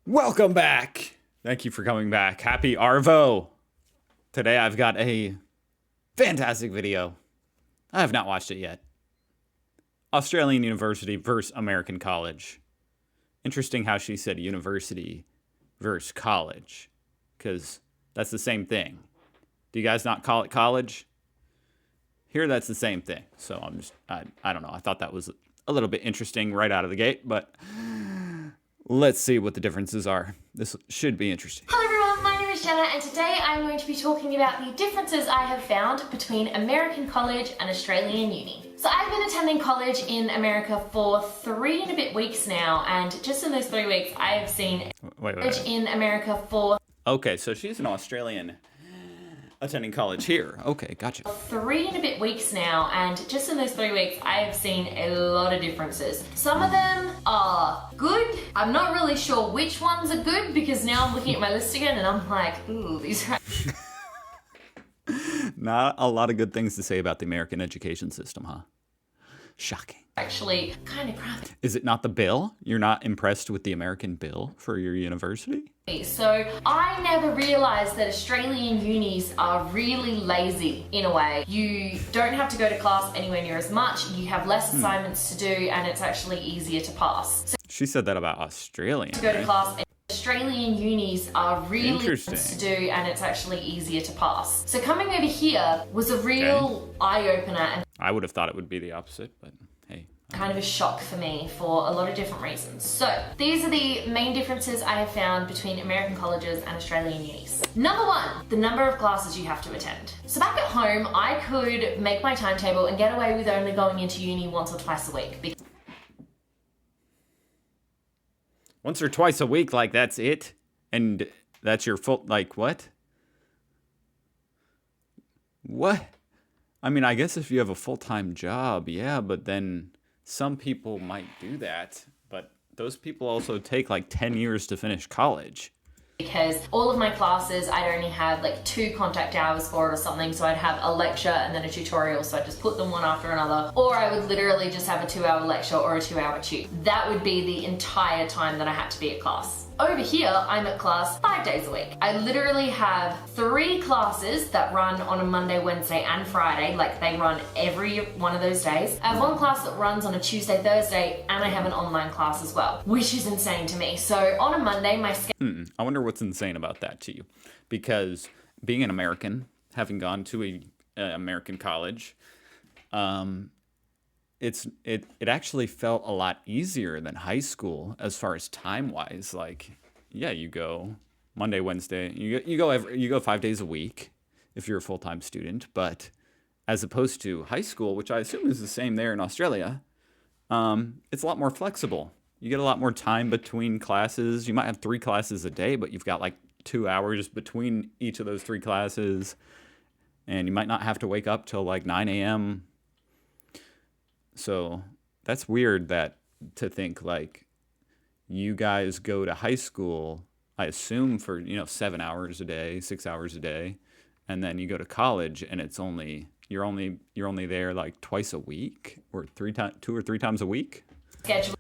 Welcome back. Thank you for coming back. Happy Arvo. Today I've got a fantastic video. I have not watched it yet. Australian University versus American College. Interesting how she said university versus college, because that's the same thing. Do you guys not call it college? Here, that's the same thing. So I don't know. I thought that was a little bit interesting right out of the gate, but let's see what the differences are. This should be interesting. Hello everyone, my name is Jenna and today I'm going to be talking about the differences I have found between American college and Australian uni. So I've been attending college in America for 3 and a bit weeks now, and just in those 3 weeks I have seen college in America for... Okay, so she's an Australian attending college here. Okay, gotcha. 3 and a bit weeks now, and just in those 3 weeks I have seen a lot of differences. Some of them are good. I'm not really sure which ones are good because now I'm looking at my list again and I'm like, ooh, these are... Not a lot of good things to say about the American education system, huh? Shocking. Actually kind of crappy. Is it not the bill? You're not impressed with the American bill for your university? So I never realised that Australian unis are really lazy in a way. You don't have to go to class anywhere near as much, you have less assignments to do, and it's actually easier to pass. So She said that about Australian. to go to class, Australian unis are really Interesting. to do, and it's actually easier to pass. So coming over here was a real eye-opener and I would have thought it would be the opposite, but hey. kind of a shock for me for a lot of different reasons. So these are the main differences I have found between American colleges and Australian unis. Number 1, the number of classes you have to attend. So back at home, I could make my timetable and get away with only going into uni once or twice a week. Once or twice a week, like that's it? And that's your full, like what? What? I mean, I guess if you have a full-time job, yeah, but then some people might do that. But those people also take like 10 years to finish college. Because all of my classes, I'd only have like 2 contact hours for it or something, so I'd have a lecture and then a tutorial, so I'd just put them one after another, or I would literally just have a 2-hour lecture or a 2-hour tute. That would be the entire time that I had to be at class. Over here, I'm at class 5 days a week. I literally have 3 classes that run on a Monday, Wednesday, and Friday, like they run every one of those days. I have 1 class that runs on a Tuesday, Thursday, and I have an online class as well, which is insane to me. So on a Monday, my schedule... I wonder what's insane about that to you. Because being an American, having gone to a American college, it actually felt a lot easier than high school as far as time-wise. Like, yeah, you go Monday, Wednesday, you go 5 days a week if you're a full-time student. But as opposed to high school, which I assume is the same there in Australia, it's a lot more flexible. You get a lot more time between classes. You might have 3 classes a day, but you've got like 2 hours between each of those 3 classes. And you might not have to wake up till like 9 a.m. So that's weird to think like you guys go to high school, I assume for, 7 hours a day, 6 hours a day. And then you go to college and you're only there like twice a week or 2 or 3 times a week. schedule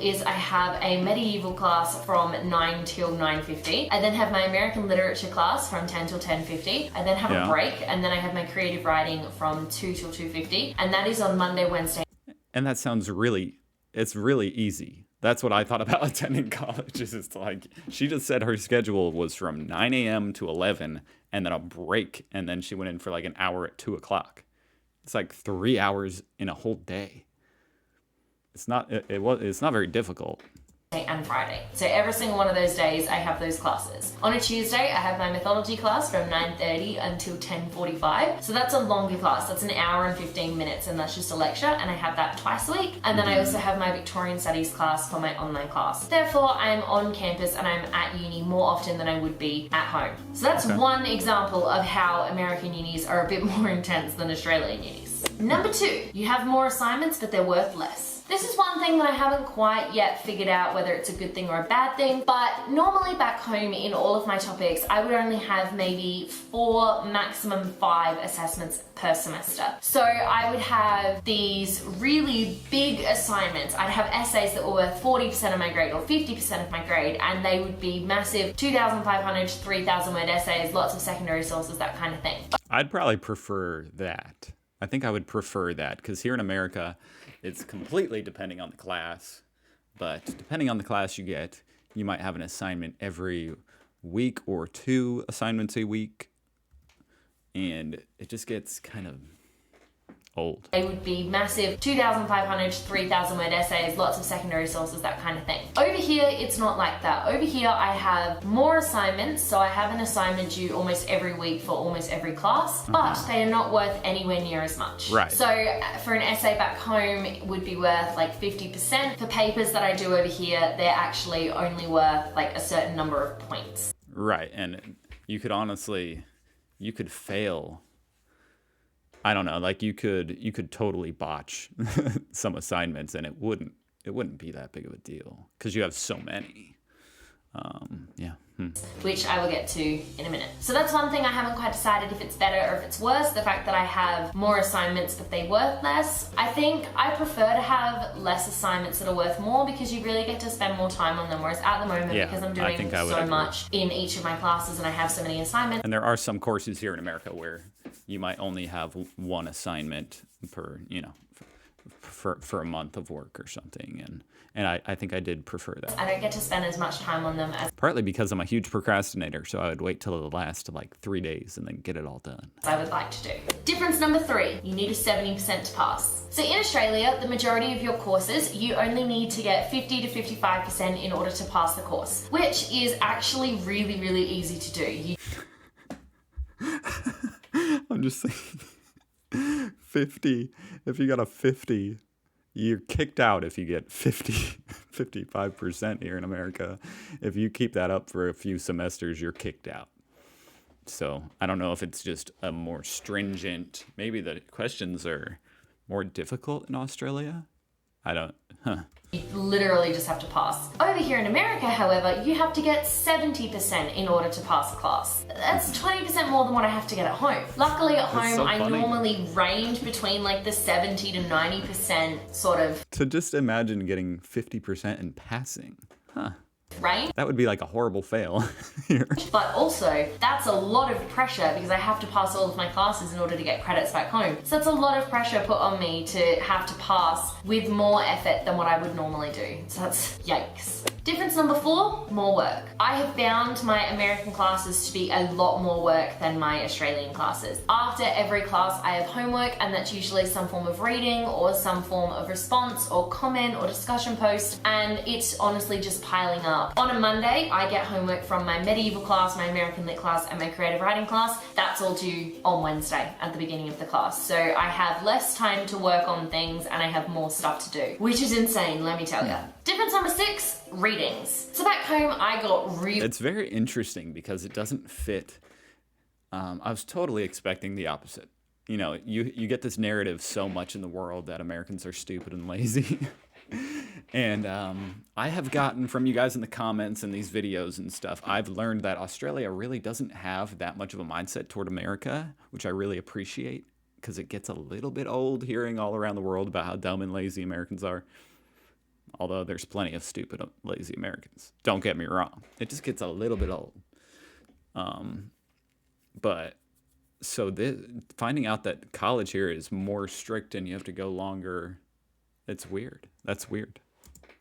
is I have a medieval class from 9 till 9:50. I then have my American literature class from 10 till 10:50. I then have a break, and then I have my creative writing from 2 till 2:50, and that is on Monday, Wednesday. And that sounds it's really easy. That's what I thought about attending college. It's like, she just said her schedule was from 9 a.m. to 11, and then a break, and then she went in for like an hour at 2 o'clock. It's like 3 hours in a whole day. It's not very difficult. And Friday. So every single one of those days I have those classes. On a Tuesday I have my mythology class from 9:30 until 10:45. So that's a longer class. That's an hour and 15 minutes, and that's just a lecture, and I have that twice a week. And then I also have my Victorian Studies class for my online class. Therefore I'm on campus and I'm at uni more often than I would be at home. So that's one example of how American unis are a bit more intense than Australian unis. Number 2, you have more assignments but they're worth less. This is one thing that I haven't quite yet figured out whether it's a good thing or a bad thing, but normally back home in all of my topics, I would only have maybe 4, maximum 5 assessments per semester. So I would have these really big assignments. I'd have essays that were worth 40% of my grade or 50% of my grade, and they would be massive 2,500 to 3,000 word essays, lots of secondary sources, that kind of thing. I'd probably prefer that. I think I would prefer that because here in America, it's completely depending on the class. But depending on the class you get, you might have an assignment every week or 2 assignments a week. And it just gets kind of old. They would be massive 2,500 to 3,000 word essays, lots of secondary sources, that kind of thing. Over here, it's not like that. Over here, I have more assignments, so I have an assignment due almost every week for almost every class, but they are not worth anywhere near as much. Right. So for an essay back home, it would be worth like 50%. For papers that I do over here, they're actually only worth like a certain number of points. Right, and you could honestly, you could fail. I don't know, like you could totally botch some assignments and it wouldn't be that big of a deal because you have so many. Yeah. Which I will get to in a minute. So that's one thing I haven't quite decided if it's better or if it's worse, the fact that I have more assignments but they worth less. I think I prefer to have less assignments that are worth more because you really get to spend more time on them, whereas at the moment, because I'm doing so much in each of my classes and I have so many assignments. And there are some courses here in America where you might only have one assignment per, for a month of work or something. And I think I did prefer that. I don't get to spend as much time on them as partly because I'm a huge procrastinator, so I would wait till the last like 3 days and then get it all done. I would like to do. Difference number 3, you need a 70% to pass. So in Australia, the majority of your courses, you only need to get 50 to 55% in order to pass the course, which is actually really, really easy to do. I'm just thinking 50, if you got a 50, you're kicked out if you get 55% here in America. If you keep that up for a few semesters, you're kicked out. So I don't know if it's just a more stringent, maybe the questions are more difficult in Australia. You literally just have to pass. Over here in America, however, you have to get 70% in order to pass a class. That's 20% more than what I have to get at home. Luckily at home, so I funny. normally range between like the 70 to 90% sort of To just imagine getting 50% and passing. range. That would be like a horrible fail here. But also, that's a lot of pressure because I have to pass all of my classes in order to get credits back home. So that's a lot of pressure put on me to have to pass with more effort than what I would normally do. So that's yikes. Difference number 4, more work. I have found my American classes to be a lot more work than my Australian classes. After every class, I have homework, and that's usually some form of reading or some form of response or comment or discussion post, and it's honestly just piling up. On a Monday, I get homework from my medieval class, my American Lit class, and my creative writing class. That's all due on Wednesday at the beginning of the class. So I have less time to work on things and I have more stuff to do, which is insane, let me tell you. Difference number 6, readings. So back home, I got really... It's very interesting because it doesn't fit. I was totally expecting the opposite. You get this narrative so much in the world that Americans are stupid and lazy. And I have gotten from you guys in the comments and these videos and stuff, I've learned that Australia really doesn't have that much of a mindset toward America, which I really appreciate because it gets a little bit old hearing all around the world about how dumb and lazy Americans are. Although there's plenty of stupid, lazy Americans. Don't get me wrong. It just gets a little bit old. But so finding out that college here is more strict and you have to go longer, it's weird. That's weird.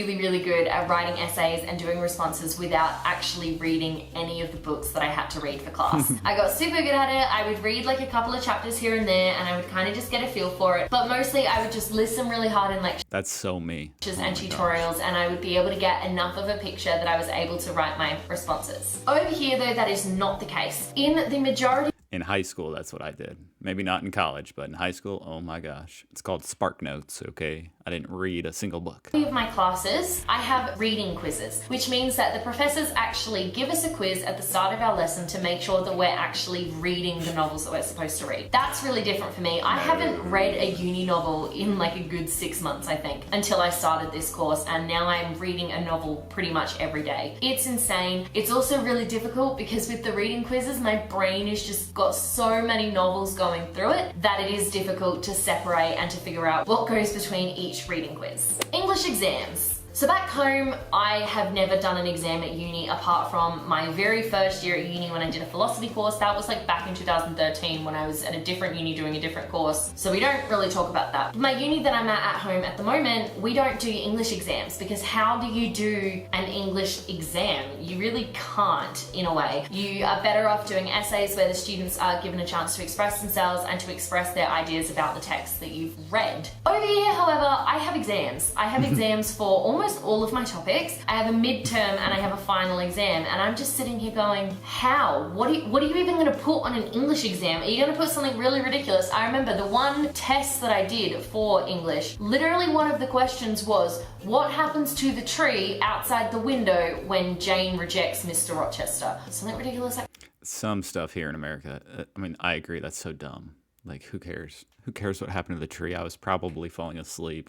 Really, really good at writing essays and doing responses without actually reading any of the books that I had to read for class. I got super good at it. I would read like a couple of chapters here and there and I would kind of just get a feel for it. But mostly I would just listen really hard in lectures. That's so me. And tutorials, and I would be able to get enough of a picture that I was able to write my responses. Over here though, that is not the case. In the majority In high school, that's what I did. Maybe not in college, but in high school, oh my gosh. It's called Spark Notes, okay? I didn't read a single book. Of my classes, I have reading quizzes, which means that the professors actually give us a quiz at the start of our lesson to make sure that we're actually reading the novels that we're supposed to read. That's really different for me. I haven't read a uni novel in like a good 6 months, I think, until I started this course, and now I'm reading a novel pretty much every day. It's insane. It's also really difficult because with the reading quizzes, my brain has just got so many novels going through it that it is difficult to separate and to figure out what goes between each reading quiz. English exams. So back home, I have never done an exam at uni apart from my very first year at uni when I did a philosophy course. That was like back in 2013 when I was at a different uni doing a different course. So we don't really talk about that. My uni that I'm at home at the moment, we don't do English exams because how do you do an English exam? You really can't, in a way. You are better off doing essays where the students are given a chance to express themselves and to express their ideas about the text that you've read. Over here, however, I have exams. I have exams for almost all of my topics. I have a midterm and I have a final exam, and I'm just sitting here going, how? What are you even going to put on an English exam? Are you going to put something really ridiculous? I remember the one test that I did for English, literally one of the questions was, what happens to the tree outside the window when Jane rejects Mr. Rochester? Something ridiculous like Some stuff here in America, I mean, I agree, that's so dumb. Like, who cares? Who cares what happened to the tree? I was probably falling asleep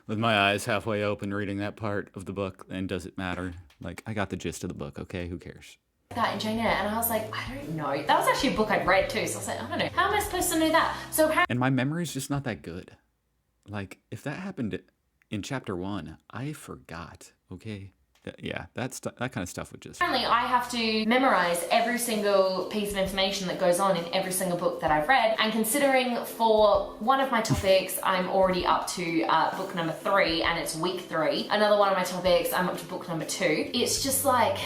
with my eyes halfway open reading that part of the book, and does it matter? Like, I got the gist of the book, okay? Who cares? that in Jane Eyre, and I was like, I don't know. That was actually a book I'd read too, so I was like, I don't know. How am I supposed to know that? So apparently, And my memory's just not that good. Like, if that happened in chapter 1, I forgot, okay? Yeah, that kind of stuff would just... I have to memorize every single piece of information that goes on in every single book that I've read, and considering for one of my topics I'm already up to book number 3 and it's week 3, another one of my topics I'm up to book number 2, it's just like,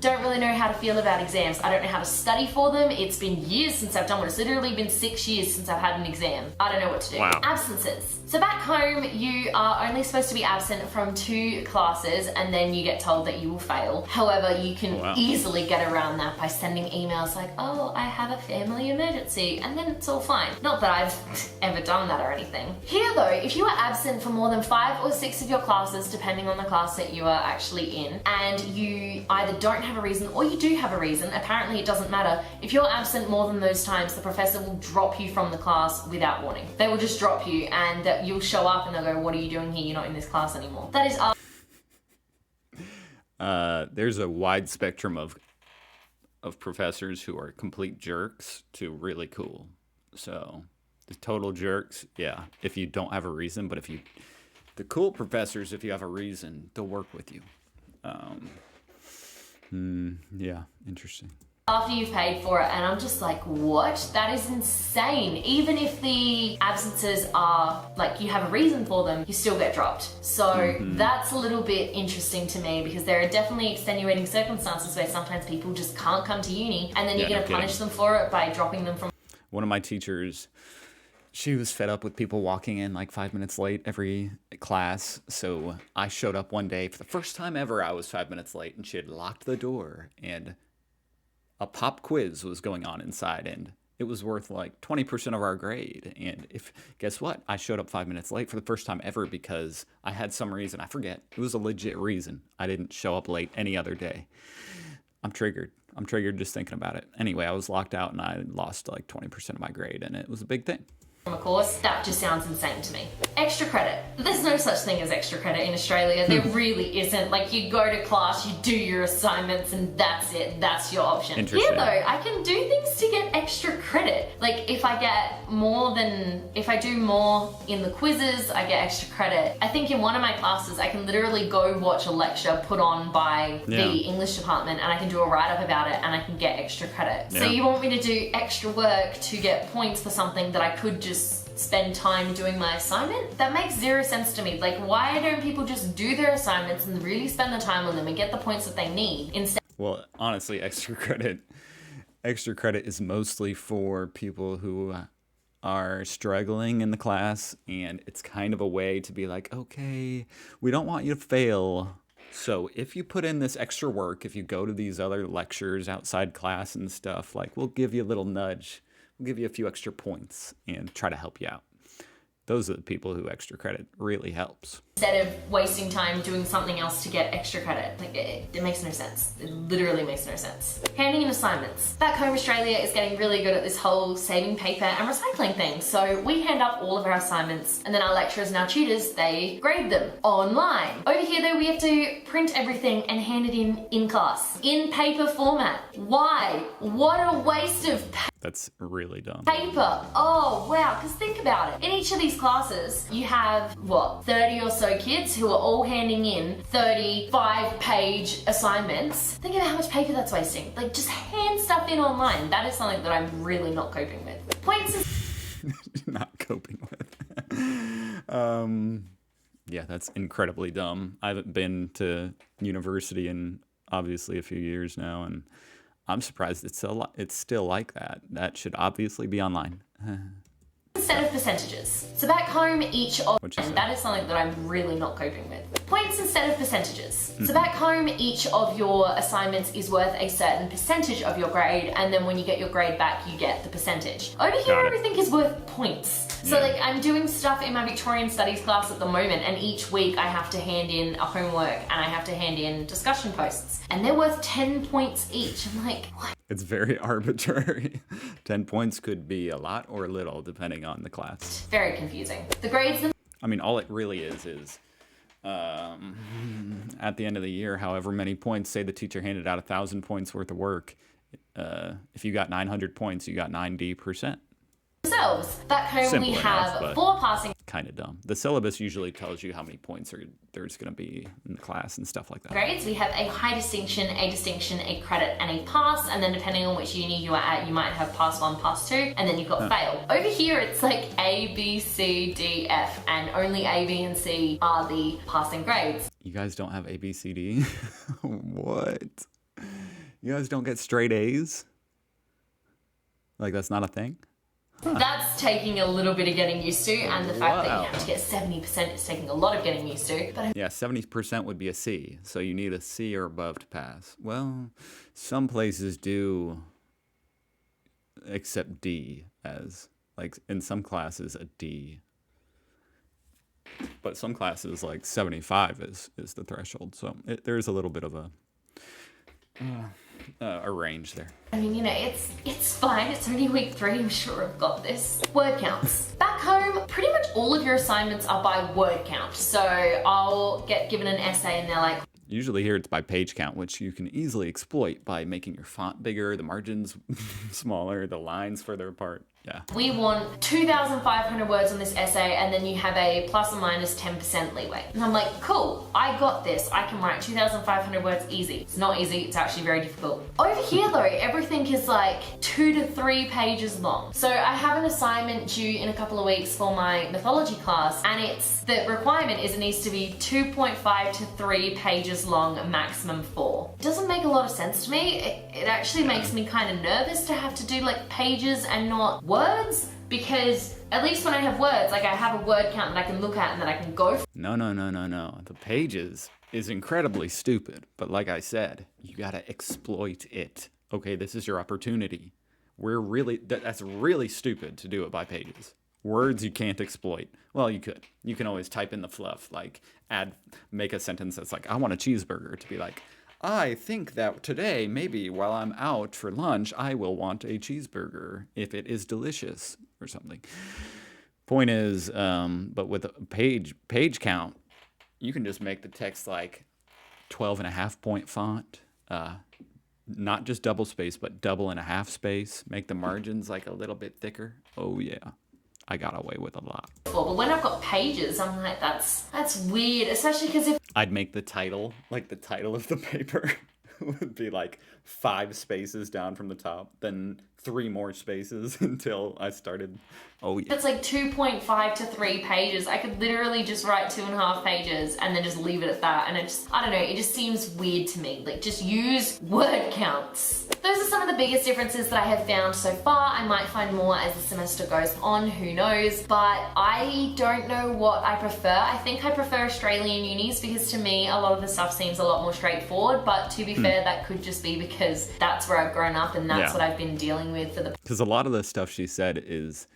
don't really know how to feel about exams. I don't know how to study for them. It's been years since I've done one. It's literally been 6 years since I've had an exam. I don't know what to do. Wow. Absences. So back home, you are only supposed to be absent from 2 classes and then you get told that you will fail. However, you can easily get around that by sending emails like, oh, I have a family emergency, and then it's all fine. Not that I've ever done that or anything. Here though, if you are absent for more than 5 or 6 of your classes, depending on the class that you are actually in, and you either don't have a reason or you do have a reason, apparently it doesn't matter. If you're absent more than those times, the professor will drop you from the class without warning. They will just drop you, and you'll show up and they'll go, what are you doing here? You're not in this class anymore. That is there's a wide spectrum of professors who are complete jerks to really cool. So the total jerks, yeah, if you don't have a reason, but the cool professors, if you have a reason, they'll work with you. Yeah, interesting. after you've paid for it, and I'm just like, what? That is insane. Even if the absences are like you have a reason for them, you still get dropped. So that's a little bit interesting to me, because there are definitely extenuating circumstances where sometimes people just can't come to uni, and then you're going to punish them for it by dropping them from... One of my teachers, she was fed up with people walking in like 5 minutes late every class. So I showed up one day for the first time ever. I was 5 minutes late, and she had locked the door, and a pop quiz was going on inside, and it was worth like 20% of our grade. And guess what? I showed up 5 minutes late for the first time ever because I had some reason. I forget. It was a legit reason. I didn't show up late any other day. I'm triggered. I'm triggered just thinking about it. Anyway, I was locked out and I lost like 20% of my grade, and it was a big thing. From a course, that just sounds insane to me. Extra credit. There's no such thing as extra credit in Australia. There really isn't. Like, you go to class, you do your assignments, and that's it. That's your option. Here though, I can do things to get extra credit. Like, if I do more in the quizzes, I get extra credit. I think in one of my classes, I can literally go watch a lecture put on by the English department, and I can do a write-up about it, and I can get extra credit. So you want me to do extra work to get points for something that I could just spend time doing my assignment? That makes zero sense to me. Like, why don't people just do their assignments and really spend the time on them and get the points that they need instead? Well, honestly, extra credit is mostly for people who are struggling in the class, and it's kind of a way to be like, okay, we don't want you to fail. So if you put in this extra work, if you go to these other lectures outside class and stuff, like, we'll give you a little nudge. give you a few extra points and try to help you out. Those are the people who extra credit really helps. Instead of wasting time doing something else to get extra credit. Like, it makes no sense. It literally makes no sense. Handing in assignments. Back home, Australia is getting really good at this whole saving paper and recycling thing. So we hand up all of our assignments, and then our lecturers and our tutors, they grade them online. Over here though, we have to print everything and hand it in class. In paper format. Why? What a waste of That's really dumb. paper. Oh wow, because think about it. In each of these classes, you have, what, 30 or so kids who are all handing in 35-page assignments. Think about how much paper that's wasting. Like, just hand stuff in online. That is something that I'm really not coping with. Points is Not coping with. Yeah, that's incredibly dumb. I haven't been to university in obviously a few years now, and I'm surprised it's still like that. That should obviously be online. instead of percentages. So back home, each of, What'd you say? and that is something that I'm really not coping with. Points instead of percentages. So back home, each of your assignments is worth a certain percentage of your grade, and then when you get your grade back, you get the percentage. Over here, Got it. everything is worth points. So Yeah. like, I'm doing stuff in my Victorian Studies class at the moment, and each week I have to hand in a homework and I have to hand in discussion posts, and they're worth 10 points each. I'm like, what? It's very arbitrary. 10 points could be a lot or little depending on the class. Very confusing. The grades I mean, all it really is at the end of the year, however many points, say the teacher handed out 1,000 points worth of work. If you got 900 points, you got 90%. themselves. Back home, Simple we enough, have but- 4 passing Kind of dumb. The syllabus usually tells you how many points there's going to be in the class and stuff like that. grades. We have a high distinction, a credit, and a pass, and then depending on which uni you are at, you might have pass 1, pass 2, and then you've got fail. Over here, it's like A, B, C, D, F, and only A, B, and C are the passing grades. You guys don't have A, B, C, D? What? You guys don't get straight A's? Like, that's not a thing? That's taking a little bit of getting used to, and the fact that Wow. you have to get 70% is taking a lot of getting used to. But Yeah, 70% would be a C, so you need a C or above to pass. Well, some places do accept D as, like, in some classes, a D. But some classes, like 75 is the threshold, so there's a little bit of a range there. I mean, you know, it's fine. It's only week 3. I'm sure I've got this. Word counts. Back home, pretty much all of your assignments are by word count. So I'll get given an essay and they're like, Usually here it's by page count, which you can easily exploit by making your font bigger, the margins smaller, the lines further apart. Yeah. we want 2,500 words on this essay, and then you have a plus or minus 10% leeway. And I'm like, cool, I got this. I can write 2,500 words easy. It's not easy, it's actually very difficult. Over here though, everything is like 2 to 3 pages long. So I have an assignment due in a couple of weeks for my mythology class, and the requirement is it needs to be 2.5 to 3 pages long, maximum 4. It doesn't make a lot of sense to me. It actually makes me kind of nervous to have to do like pages and not words, because at least when I have words, like I have a word count that I can look at and then I can go from. No. The pages is incredibly stupid, but like I said, you gotta exploit it. Okay, this is your opportunity. That's really stupid to do it by pages. Words you can't exploit. Well, you could. You can always type in the fluff, like make a sentence that's like, I want a cheeseburger, to be like, I think that today, maybe while I'm out for lunch, I will want a cheeseburger if it is delicious or something. Point is, but with a page count, you can just make the text like 12.5 point font, not just double space, but double and a half space. Make the margins like a little bit thicker. Oh yeah, I got away with a lot. But when I've got pages, I'm like, that's weird, especially because if I'd make the title, like the title of the paper would be like 5 spaces down from the top, then 3 more spaces until I started. Oh yeah. it's like 2.5 to 3 pages, I could literally just write 2.5 pages and then just leave it at that. And I don't know, it just seems weird to me. Like, just use word counts. those are some of the biggest differences that I have found so far. I might find more as the semester goes on, who knows, but I don't know what I prefer. I think I prefer Australian unis because to me a lot of the stuff seems a lot more straightforward, but to be fair, that could just be because that's where I've grown up and that's what I've been dealing with for the... Because a lot of the stuff she said is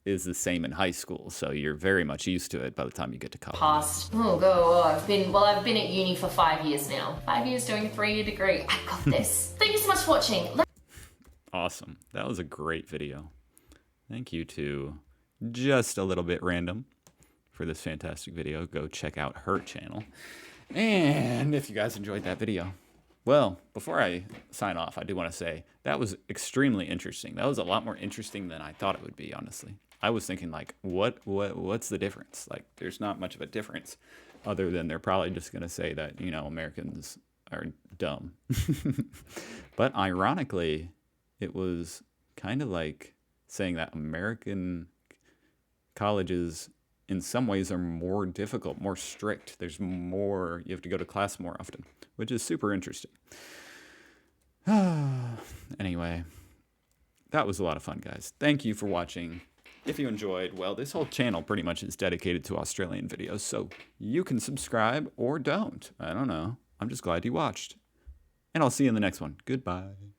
the same in high school, so you're very much used to it by the time you get to college. I've been at uni for 5 years now. 5 years doing a 3-year degree. I got this. Thank you so much for watching. Awesome. That was a great video. Thank you to Just a Little Bit Random for this fantastic video. Go check out her channel. And if you guys enjoyed that video, well, before I sign off, I do want to say that was extremely interesting. That was a lot more interesting than I thought it would be, honestly. I was thinking like, what's the difference? Like, there's not much of a difference other than they're probably just going to say that, you know, Americans are dumb. But ironically, it was kind of like saying that American colleges in some ways are more difficult, more strict. There's more, you have to go to class more often, which is super interesting. Anyway, that was a lot of fun, guys. Thank you for watching. If you enjoyed, well, this whole channel pretty much is dedicated to Australian videos, so you can subscribe or don't. I don't know. I'm just glad you watched. And I'll see you in the next one. Goodbye.